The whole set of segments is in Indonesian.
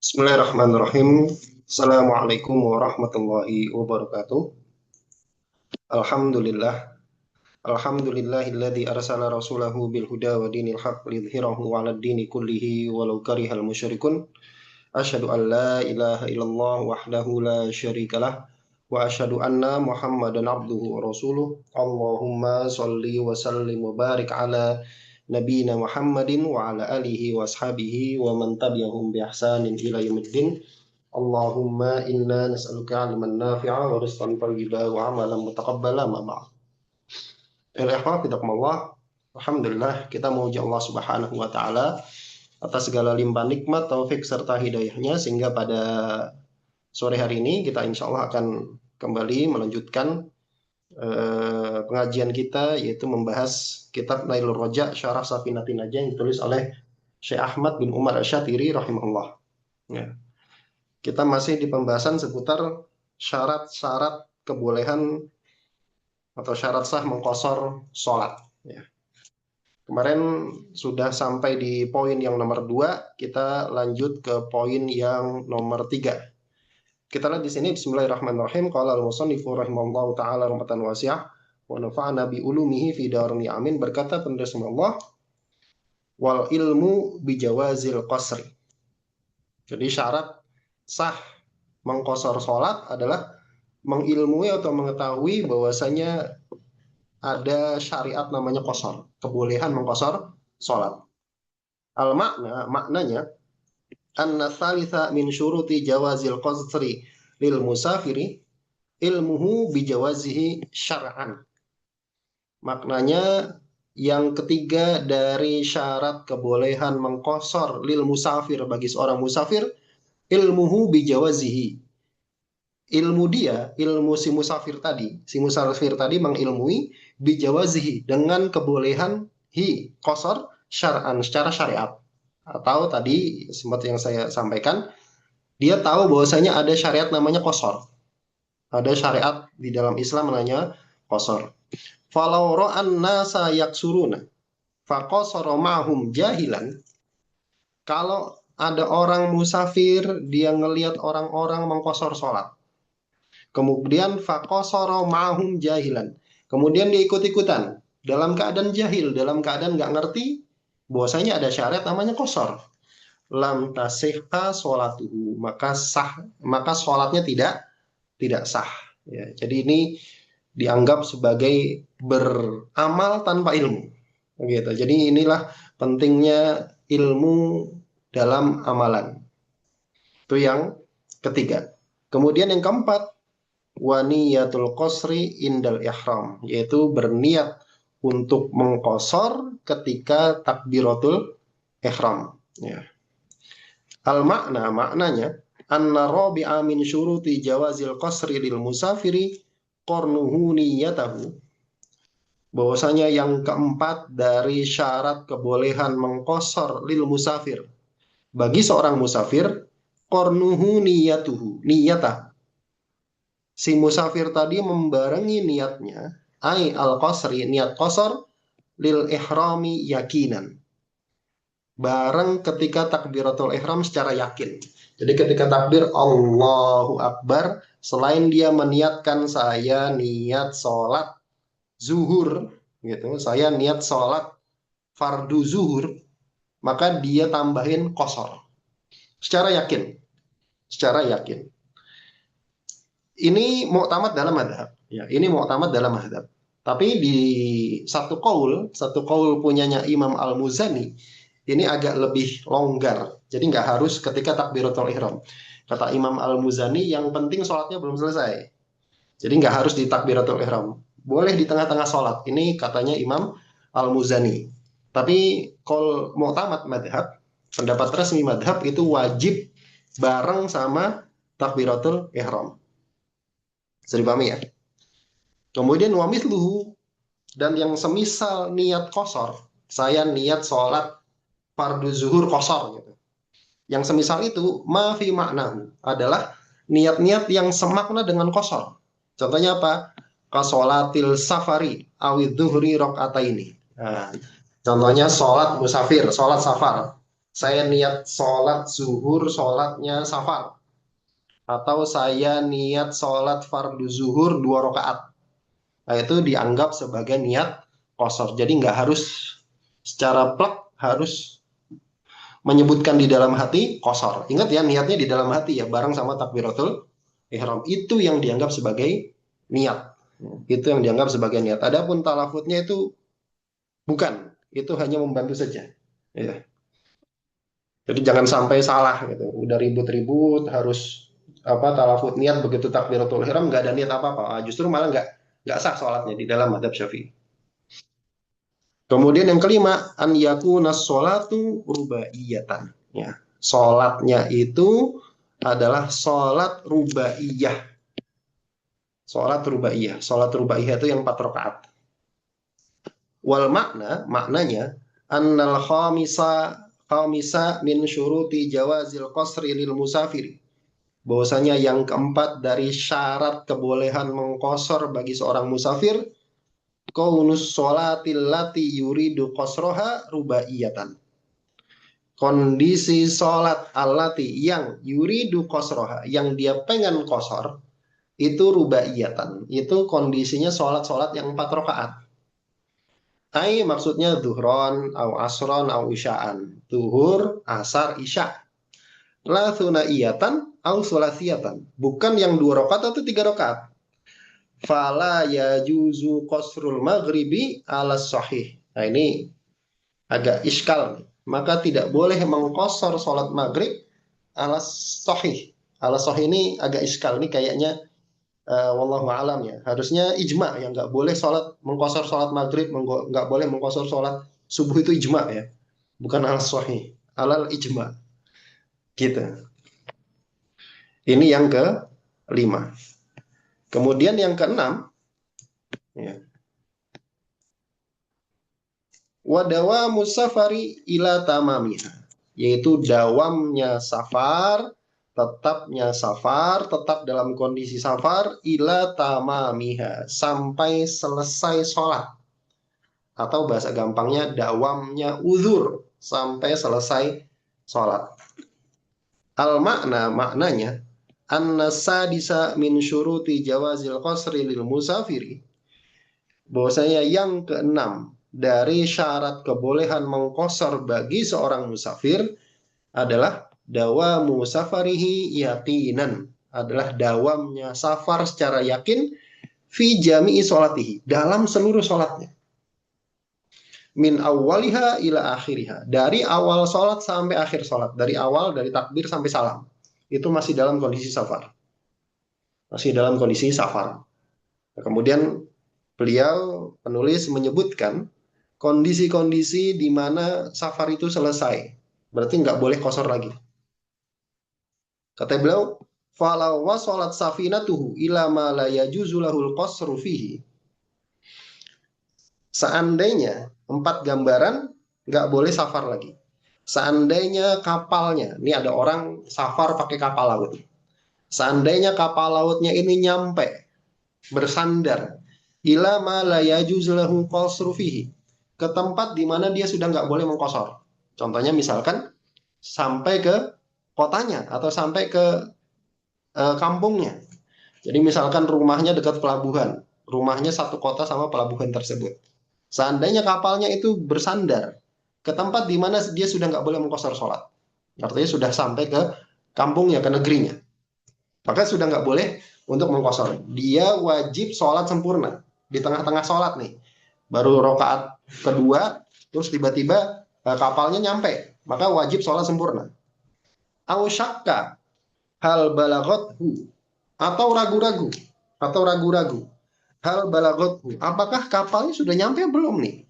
Bismillahirrahmanirrahim. Assalamualaikum warahmatullahi wabarakatuh. Alhamdulillah. Alhamdulillahilladzi arsala rasulahu bil huda wa dinil haqq lidhhirahu 'alad dini kullihi walau karihal musyrikun. Asyhadu an la ilaha illallah wahdahu la syarikalah wa asyhadu anna Muhammadan abduhu wa rasuluh. Allahumma shalli wa sallim wa barik ala nabiyina Muhammadin wa ala alihi wa ashabihi wa man tabi'ahum bi ihsanin ila yaumiddin. Allahumma inna nas'aluka 'ilman nafi'a wa rizqan thayyiban wa 'amalan mutaqabbala ma ba'd. Al-ikhwah fidakumullah. Alhamdulillah kita memuji Allah Subhanahu wa taala atas segala limpah nikmat, taufik serta hidayahnya sehingga pada sore hari ini kita insya Allah akan kembali melanjutkan pengajian kita, yaitu membahas kitab Nailur Roja Syarah Safinatin Najah yang ditulis oleh Syekh Ahmad bin Umar Asy-Syatiri rahimahullah. Ya. Kita masih di pembahasan seputar syarat-syarat kebolehan atau syarat sah mengqashar sholat. Ya. Kemarin sudah sampai di poin yang nomor 2, kita lanjut ke poin yang nomor 3. Kita lihat di sini, Bismillahirrahmanirrahim. Qala al-musannifu rahimahullahu ta'ala rahmatan wasi'ah wa nafa'ana bi ulumihi fi darni amin. Berkata penulis Allah, wal ilmu bijawazil qasri. Jadi syarat sah mengqashar sholat adalah mengilmui atau mengetahui bahwasanya ada syariat namanya qashar, kebolehan mengqashar sholat. Maknanya anna thalitha min syuruti jawazil qasri lil musafiri ilmuhu bijawazihi syar'an. Maknanya yang ketiga dari syarat kebolehan mengqashar lil musafir bagi seorang musafir, ilmuhu bijawazihi. Ilmu si musafir tadi mengilmui bijawazihi dengan kebolehan qashar syar'an secara syariat. Atau tadi seperti yang saya sampaikan, dia tahu bahwasanya ada syariat namanya qashar. Ada syariat di dalam Islam namanya qashar. Falau ra'an nasa yaksuruna faqasara ma'hum jahilan. Kalau ada orang musafir, dia ngelihat orang-orang mengqashar sholat. Kemudian faqasara ma'hum jahilan. Kemudian dia ikut-ikutan dalam keadaan jahil, dalam keadaan nggak ngerti bahwasanya ada syariat namanya qashar. Lam tasihha sholatuhu, maka sholatnya tidak sah. Ya, jadi ini dianggap sebagai beramal tanpa ilmu. Begitu. Jadi inilah pentingnya ilmu dalam amalan. Itu yang ketiga. Kemudian yang keempat, waniyatul qasri indal ihram, yaitu berniat untuk mengqashar ketika takbiratul ihram. Ya. Maknanya anna rabi'a min syuruti jawazil qasri lil musafiri qarnuhu niyatahu. Bahwasanya yang keempat dari syarat kebolehan mengqashar lil musafir bagi seorang musafir, qarnuhu niyatah. Si musafir tadi membarengi niatnya, al-qasri, niat qashar lil ihrami yakinan. Bareng ketika takbiratul ihram secara yakin. Jadi ketika takbir Allahu Akbar, selain dia meniatkan saya niat sholat zuhur, gitu, saya niat sholat fardu zuhur, maka dia tambahin qashar. Secara yakin. Ini mu'tamad dalam madhab. Ya, ini mu'tamad dalam madhab. Tapi di satu qaul punyanya Imam Al-Muzani, ini agak lebih longgar. Jadi nggak harus ketika takbiratul ihram. Kata Imam Al-Muzani, yang penting sholatnya belum selesai. Jadi nggak harus di takbiratul ihram. Boleh di tengah-tengah sholat. Ini katanya Imam Al-Muzani. Tapi kalau mu'tamad madhab, pendapat resmi madhab itu wajib bareng sama takbiratul ihram. Bisa dipahami ya? Kemudian wa mithluhu, dan yang semisal niat qashar, saya niat sholat fardu zuhur qashar gitu. Yang semisal itu ma fi maknahu adalah niat-niat yang semakna dengan qashar. Contohnya apa? Qasholatil safari awid dhuhri rakaataini. Nah, contohnya sholat musafir, sholat safar. Saya niat sholat zuhur, sholatnya safar. Atau saya niat sholat fardu zuhur 2 rakaat. Nah, itu dianggap sebagai niat qasar. Jadi nggak harus secara plek harus menyebutkan di dalam hati qasar. Ingat ya, niatnya di dalam hati ya, bareng sama takbiratul ihram. Itu yang dianggap sebagai niat. Itu yang dianggap sebagai niat. Adapun talafutnya itu bukan. Itu hanya membantu saja. Ya. Jadi jangan sampai salah gitu. Udah ribut-ribut harus apa talafut niat begitu takbiratul ihram nggak ada niat apa-apa. Justru malah nggak sah sholatnya di dalam madhab Syafi'i. Kemudian yang kelima, an yakuna sholatu rubaiyatan. Ya, sholatnya itu adalah sholat rubaiyah. Sholat rubaiyah. Sholat rubaiyah itu yang 4 rakaat. Wal maknanya, annal khamisa min syuruti jawazil qasri lil musafiri. Bahwasanya yang keempat dari syarat kebolehan mengkosor bagi seorang musafir, kaunus sholatil lati yuridu qasroha rubaiyatan. Kondisi sholat alati yang yuridu qasroha, yang dia pengen kosor, itu rubaiyatan. Itu kondisinya sholat-sholat yang 4 rakaat. Ai maksudnya duhron, au asron, au isya'an. Duhur, asar, isya. La thunaiyatan, au sulasiyatan. Bukan yang 2 rakaat atau 3 rakaat. Fala yajuzu qasrul maghribi ala sahih. Nah ini agak iskal. Maka tidak boleh mengkosor sholat maghrib ala sahih. Ala sahih ini agak iskal. Ini kayaknya wallahu alam ya. Harusnya ijma yang nggak boleh mengkosor sholat maghrib, nggak boleh mengkosor sholat subuh itu ijma ya. Bukan ala sahih, alal ijma. Gitu. Ini yang ke-5. Kemudian yang ke-6 ya. Wadawa musafari ila tamamiha, yaitu dawamnya safar, tetap dalam kondisi safar ila tamamiha, sampai selesai sholat. Atau bahasa gampangnya dawamnya uzur, sampai selesai sholat. Maknanya anna sadisa min syuruti jawazil qasri lil musafiri, bahwasanya yang keenam dari syarat kebolehan mengkosor bagi seorang musafir adalah dawamu safarihi yaqinan, adalah dawamnya safar secara yakin fi jami'i sholatihi, dalam seluruh sholatnya. Min awwaliha ila akhiriha, dari awal sholat sampai akhir sholat, dari takbir sampai salam, itu masih dalam kondisi safar. Masih dalam kondisi safar. Nah, kemudian beliau penulis menyebutkan kondisi-kondisi di mana safar itu selesai. Berarti nggak boleh kosor lagi. Kata beliau, falau wasolat safinatuhu ila ma la yajuzu lahul qasru fihi. Seandainya 4 gambaran nggak boleh safar lagi. Seandainya kapalnya, ini ada orang safar pakai kapal laut. Seandainya kapal lautnya ini nyampe, bersandar, ila ma la yajuzu lahul qasru fihi, ke tempat di mana dia sudah nggak boleh mengkosor. Contohnya misalkan sampai ke kotanya atau sampai ke kampungnya. Jadi misalkan rumahnya dekat pelabuhan, rumahnya satu kota sama pelabuhan tersebut. Seandainya kapalnya itu bersandar ke tempat di mana dia sudah nggak boleh mengkosor sholat, artinya sudah sampai ke kampungnya, ke negerinya, maka sudah nggak boleh untuk mengkosor. Dia wajib sholat sempurna di tengah-tengah sholat nih. Baru rakaat kedua, terus tiba-tiba kapalnya nyampe, maka wajib sholat sempurna. Au syakka hal balagothu, atau ragu-ragu hal balagothu, apakah kapalnya sudah nyampe belum nih?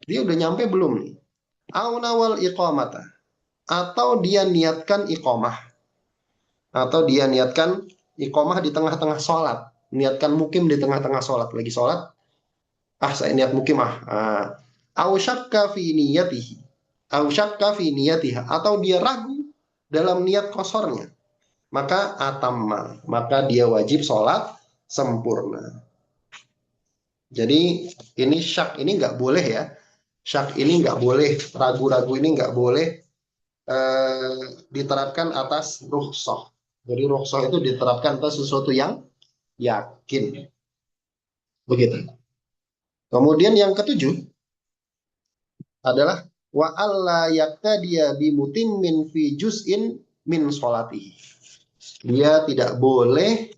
Dia udah nyampe belum nih? Au nawal iqamata, atau dia niatkan iqamah, di tengah-tengah sholat, niatkan mukim di tengah-tengah sholat, lagi sholat, saya niat mukim au syakka fi niyatihi, atau dia ragu dalam niat kosornya, maka atamma, maka dia wajib sholat sempurna. Jadi ini syak ini nggak boleh ya, syak ini nggak boleh, ragu-ragu ini nggak boleh diterapkan atas rukhsah. Jadi rukhsah itu diterapkan atas sesuatu yang yakin. Begitu. Kemudian yang ketujuh adalah wa alla yaqtadiya bi mutimmin fi juz'in min sholatihi. Dia tidak boleh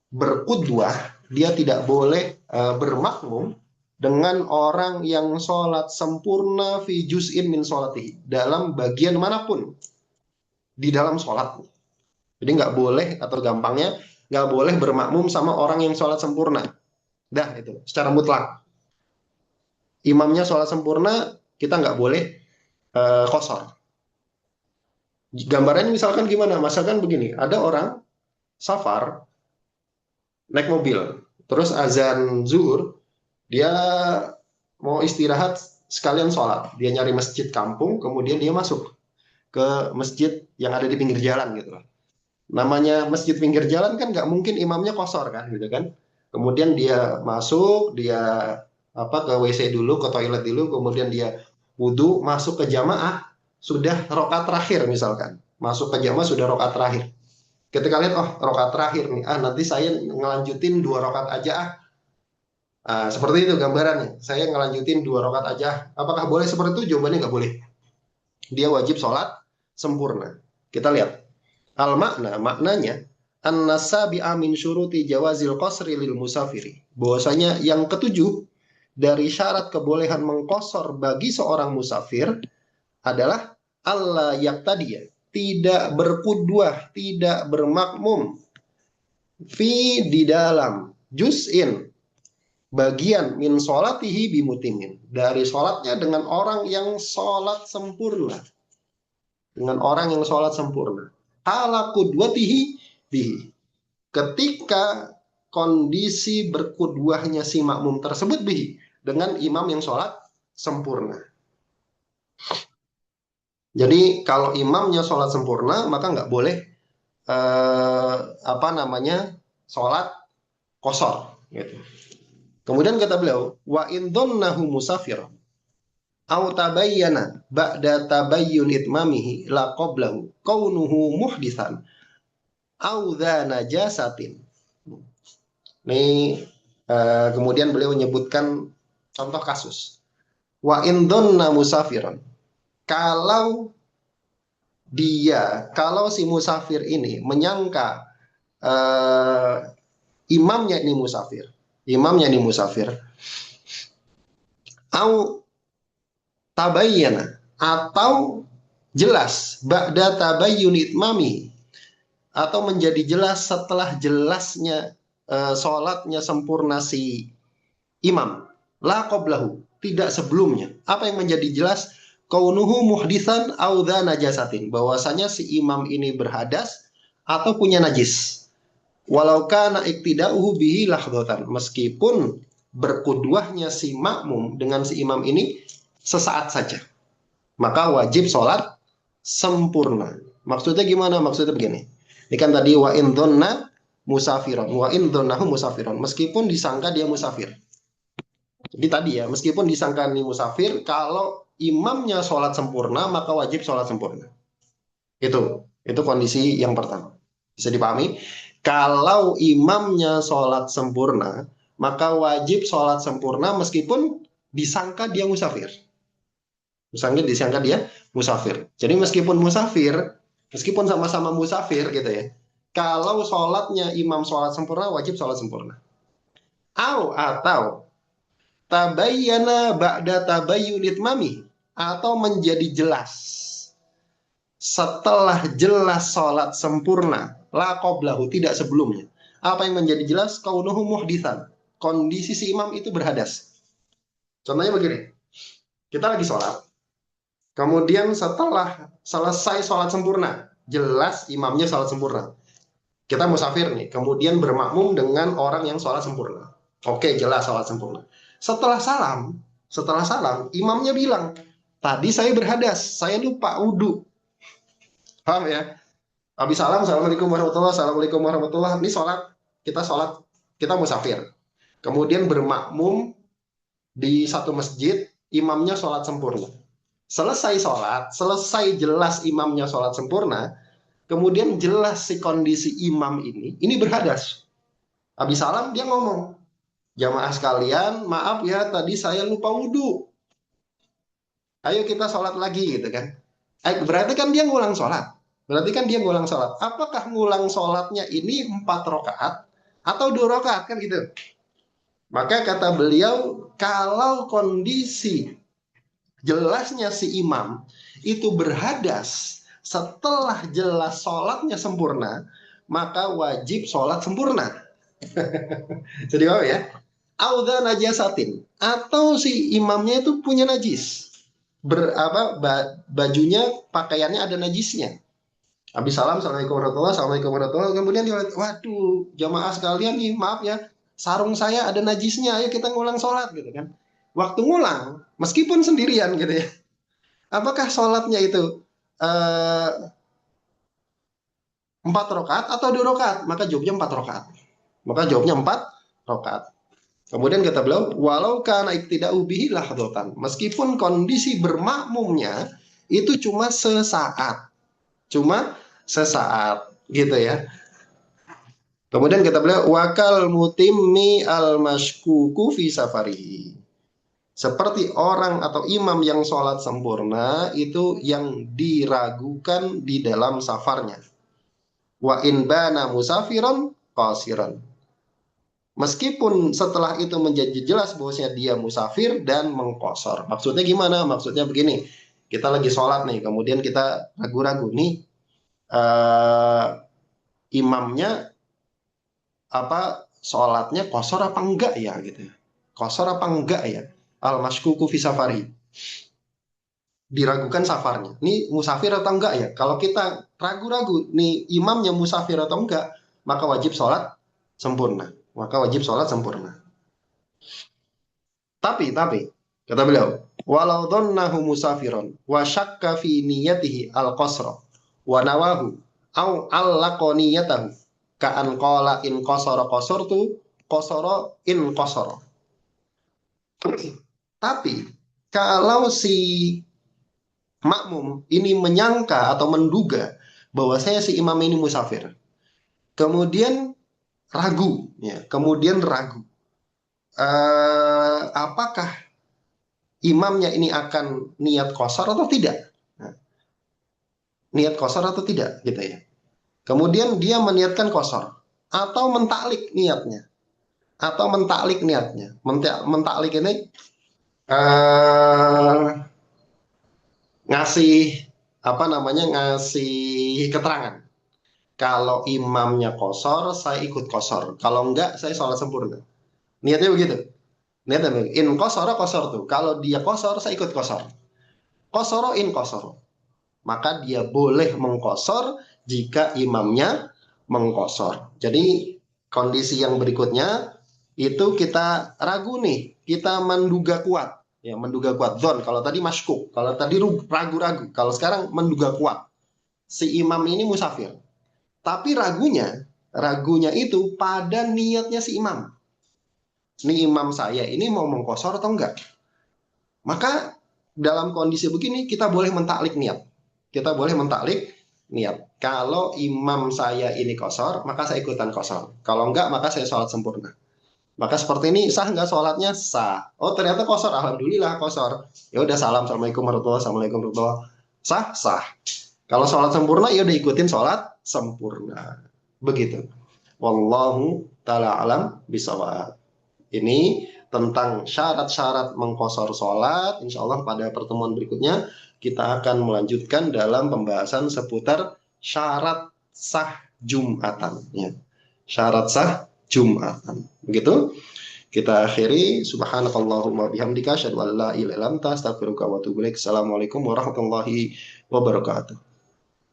berqudwah, dia tidak boleh bermakmum dengan orang yang sholat sempurna fi juz'in min sholatihi, dalam bagian manapun di dalam sholat. Jadi nggak boleh, atau gampangnya nggak boleh bermakmum sama orang yang sholat sempurna. Dah itu secara mutlak. Imamnya sholat sempurna, kita nggak boleh kosor. Gambarannya misalkan gimana? Misalkan begini, ada orang safar naik mobil, terus azan zuhur, dia mau istirahat sekalian sholat. Dia nyari masjid kampung, kemudian dia masuk ke masjid yang ada di pinggir jalan gitu loh. Namanya masjid pinggir jalan kan nggak mungkin imamnya kosor kan, gitu kan. Kemudian dia masuk, dia ke WC dulu, ke toilet dulu, kemudian dia wudhu, masuk ke jamaah, sudah rokaat terakhir misalkan. Masuk ke jamaah sudah rokaat terakhir. Ketika lihat, oh rokaat terakhir nih, nanti saya ngelanjutin 2 rokaat aja ah. Seperti itu gambarannya. Saya ngelanjutin 2 rokaat aja. Apakah boleh seperti itu? Jawabannya nggak boleh. Dia wajib sholat sempurna. Kita lihat. Maknanya an-nasabi'a min syuruti jawazil qasri lil musafiri. Bahwasanya yang ketujuh dari syarat kebolehan mengkosor bagi seorang musafir adalah Allah yaqtadiya, tidak berqudwah, tidak bermakmum di dalam juz'in, bagian min sholatihi bimutimin, dari sholatnya dengan orang yang sholat sempurna, dengan orang yang sholat sempurna. Ala qudwatihi bihi, ketika kondisi berkudwahnya si makmum tersebut bihi, dengan imam yang sholat sempurna. Jadi kalau imamnya sholat sempurna, maka nggak boleh sholat kosor gitu. Kemudian kata beliau, wa in dhannahu musafir au tabayyana ba'da tabayyun itmamihi la qablahu kaunuhu muhditsan au dha najasatin. Ini kemudian beliau menyebutkan contoh kasus. Wa in dhanna musafiran, kalau si musafir ini menyangka imamnya ini musafir, au tabayyana, atau jelas ba'da tabayyun itmami, atau menjadi jelas setelah jelasnya sholatnya sempurna si imam, la qablahu, tidak sebelumnya. Apa yang menjadi jelas? Kaunuhu muhditsan au dha najasatin, bahwasanya si imam ini berhadas atau punya najis. Walau kana iktidauhu bihi lahdhatan, meskipun berkudwahnya si makmum dengan si imam ini sesaat saja, maka wajib sholat sempurna. Maksudnya gimana? Maksudnya begini. Ini kan tadi wa in dhanna musafiron, wa in dhannahu musafiron, meskipun disangka dia musafir. Jadi tadi ya, meskipun disangka ini musafir, kalau imamnya sholat sempurna, maka wajib sholat sempurna. Itu kondisi yang pertama. Bisa dipahami? Kalau imamnya sholat sempurna, maka wajib sholat sempurna meskipun disangka dia musafir. Disangka dia musafir. Jadi meskipun sama-sama musafir gitu ya, kalau sholatnya imam sholat sempurna, wajib sholat sempurna. Atau tabayyana ba'da tabayyun itmami, atau menjadi jelas setelah jelas sholat sempurna, la qablahu, tidak sebelumnya. Apa yang menjadi jelas? Kaunuhu muhditsan, kondisi si imam itu berhadas. Contohnya begini, kita lagi sholat, kemudian setelah selesai sholat sempurna, jelas imamnya sholat sempurna, kita musafir nih, kemudian bermakmum dengan orang yang sholat sempurna. Oke, jelas sholat sempurna. Setelah salam, imamnya bilang, tadi saya berhadas, saya lupa wudhu. Paham ya? Habis salam, assalamualaikum warahmatullahi. Ini kita musafir. Kemudian bermakmum di satu masjid, imamnya sholat sempurna. Selesai sholat, selesai jelas imamnya sholat sempurna, kemudian jelas si kondisi imam ini berhadas. Habis salam dia ngomong, jamaah sekalian, maaf ya tadi saya lupa wudhu. Ayo kita sholat lagi gitu kan. Berarti kan dia ngulang sholat. Berarti kan dia ngulang sholat. Apakah ngulang sholatnya ini 4 rakaat atau 2 rakaat kan gitu. Maka kata beliau, kalau kondisi jelasnya si imam itu berhadas setelah jelas sholatnya sempurna, maka wajib sholat sempurna. Jadi apa ya? Audha najasatin, atau si imamnya itu punya najis, bajunya pakaiannya ada najisnya. Habis salam, assalamualaikum warahmatullahi, assalamualaikum warahmatullahi, kemudian dia, waduh jamaah sekalian nih maaf ya, sarung saya ada najisnya, ayo kita ngulang sholat gitu kan. Waktu ngulang meskipun sendirian gitu ya, apakah sholatnya itu 4 rakaat atau 2 rakaat? Maka jawabnya 4 rakaat. Maka jawabnya 4 rakaat. Kemudian kata beliau, walau karena tidak ubihi lahdotan, meskipun kondisi bermakmumnya itu cuma sesaat, gitu ya. Kemudian kata beliau, wakal mutimmi al mashkuku fi safari. Seperti orang atau imam yang sholat sempurna itu yang diragukan di dalam safarnya. Wa in bana musafiron qasiran. Meskipun setelah itu menjadi jelas bahwasanya dia musafir dan mengkosor. Maksudnya gimana? Maksudnya begini. Kita lagi sholat nih, kemudian kita ragu-ragu nih, imamnya apa sholatnya kosor apa enggak ya gitu. Kosor apa enggak ya? Al mashkuku fi safari. Diragukan safarnya. Ini musafir atau enggak ya? Kalau kita ragu-ragu nih imamnya musafir atau enggak, maka wajib sholat sempurna. Maka wajib sholat sempurna. Tapi, kata beliau, walau dhannahu musafiron, wa syakka fi niyatihi al-qasra, wa nawahu, au allaqa niyatahu, ka'an qala in qasara qasortu, qasara in qasara. Tapi, kalau si makmum ini menyangka atau menduga bahwa saya si imam ini musafir, kemudian ragu, ya, apakah imamnya ini akan niat kosor atau tidak? Nah, niat kosor atau tidak, gitu ya. Kemudian dia meniatkan kosor atau mentaklik niatnya, mentaklik ini ngasih ngasih keterangan. Kalau imamnya kosor, saya ikut kosor. Kalau enggak, saya sholat sempurna. Niatnya begitu. Niatnya begitu. In kosoro kosor tuh. Kalau dia kosor, saya ikut kosor. Kosoro in kosoro. Maka dia boleh mengkosor jika imamnya mengkosor. Jadi kondisi yang berikutnya itu kita ragu nih. Kita menduga kuat. Ya, menduga kuat. Zon. Kalau tadi maskuk. Kalau tadi ragu-ragu. Kalau sekarang menduga kuat. Si imam ini musafir. Tapi ragunya itu pada niatnya si imam. Ini imam saya ini mau mengkosor atau enggak? Maka dalam kondisi begini kita boleh mentaklik niat. Kita boleh mentaklik niat. Kalau imam saya ini kosor, maka saya ikutan kosor. Kalau enggak, maka saya sholat sempurna. Maka seperti ini sah enggak sholatnya? Sah. Oh ternyata kosor, alhamdulillah kosor. Ya udah salam, assalamualaikum warahmatullahi wabarakatuh. Sah, sah. Kalau sholat sempurna, ya udah ikutin sholat sempurna. Begitu. Wallahu ta'ala alam bisawab. Ini tentang syarat-syarat mengkosor sholat. Insya Allah pada pertemuan berikutnya kita akan melanjutkan dalam pembahasan seputar syarat sah Jumatan. Ya. Syarat sah Jumatan. Begitu. Kita akhiri. Subhanakallahumma bihamdika asyhadu an la ilaha illa anta astaghfiruka wa atubu ilaik. Assalamualaikum warahmatullahi wabarakatuh.